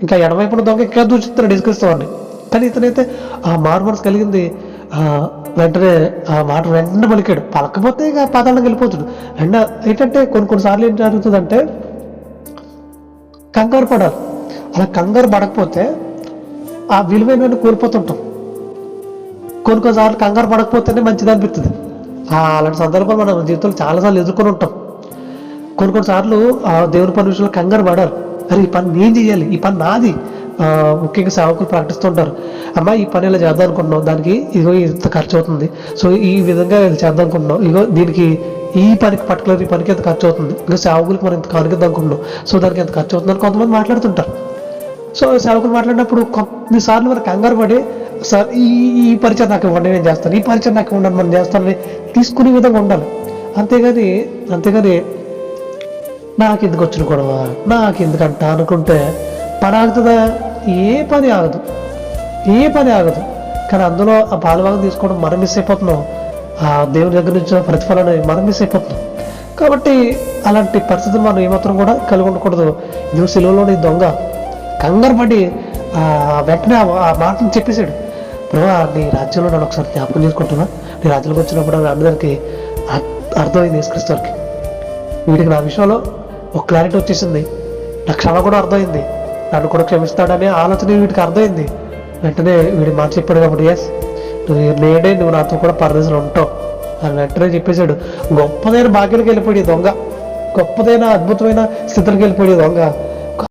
ఇంకా ఎడమవైపున దొంగ ఇంకా దూచుతున్నాడు యేసుక్రీస్తుని. కానీ ఇతనైతే ఆ మారు మనసు కలిగింది. వెంటనే ఆ మాట వెంటనే పలికాడు. పలకపోతే ఇక పాతాళంకి వెళ్ళిపోతాడు. అండ్ ఏంటంటే కొన్నిసార్లు ఏం జరుగుతుందంటే కంగారు పడాలి. అలా కంగారు పడకపోతే ఆ విలువైన కోల్పోతుంటాం. కొన్నిసార్లు కంగారు పడకపోతేనే మంచిది అనిపిస్తుంది. అలాంటి సందర్భాలు మనం జీవితంలో చాలాసార్లు ఎదుర్కొని ఉంటాం. కొన్నిసార్లు దేవుని పని విషయంలో కంగారు పడాలి. అరే ఈ పని నేను చేయాలి, ఈ పని నాది. ముఖ్యంగా సేవకులు ప్రకటిస్తుంటారు, అమ్మా ఈ పని ఇలా చేద్దాం అనుకుంటున్నాం, దానికి ఇదిగో ఇంత ఖర్చు అవుతుంది, సో ఈ విధంగా చేద్దాం అనుకుంటున్నాం, ఇగో దీనికి ఈ పనికి పర్టికులర్ ఈ పనికి ఎంత ఖర్చు అవుతుంది, ఇంకా సేవకులకి మనం ఇంత కానుకిద్దాం అనుకుంటున్నాం, సో దానికి ఎంత ఖర్చు అవుతుందని కొంతమంది మాట్లాడుతుంటారు. సో సేవకులు మాట్లాడినప్పుడు కొన్నిసార్లు మనకు కంగారు పడి, సార్ ఈ పరిచయం నాకు ఇవ్వండి నేను చేస్తాను, ఈ పరిచయం నాకు ఇవ్వండి మనం చేస్తానని తీసుకునే విధంగా ఉండాలి. అంతేగాని నాకు ఎందుకు వచ్చిన గొడవ, నాకు ఎందుకంట అనుకుంటే పని ఆగుతుందా? ఏ పని ఆగదు. కానీ అందులో ఆ పాలుభాగం తీసుకోవడం మనం మిస్ అయిపోతున్నాం. ఆ దేవుని దగ్గర నుంచి ప్రతిఫలాన్ని మనం మిస్ అయిపోతున్నాం. కాబట్టి అలాంటి పరిస్థితులు మనం ఏమాత్రం కూడా కలిగి ఉండకూడదు. ఇది సిలువలోని దొంగ కంగారు పడి వెంటనే ఆ మాటను చెప్పేశాడు, ప్రభా నీ రాజ్యంలో నన్ను ఒకసారి జ్ఞాపకం చేసుకుంటున్నా, నీ రాజ్యంలోకి వచ్చినప్పుడు అందరికీ అర్థమైంది యేసుక్రీస్తుకి, వీడికి నా విషయంలో ఒక క్లారిటీ వచ్చేసింది, నా క్షమ కూడా అర్థమైంది, నన్ను కూడా క్షమిస్తాడనే ఆలోచన వీడికి అర్థమైంది. వెంటనే వీడి మాట చెప్పాడు కాబట్టి ఎస్ నువ్వు నాతో కూడా పరదేశంలో ఉంటావు అని వెంటనే చెప్పేశాడు. గొప్పదైన భాగ్యానికి వెళ్ళిపోయి దొంగ, గొప్పదైన అద్భుతమైన స్థితికి వెళ్ళిపోయి దొంగ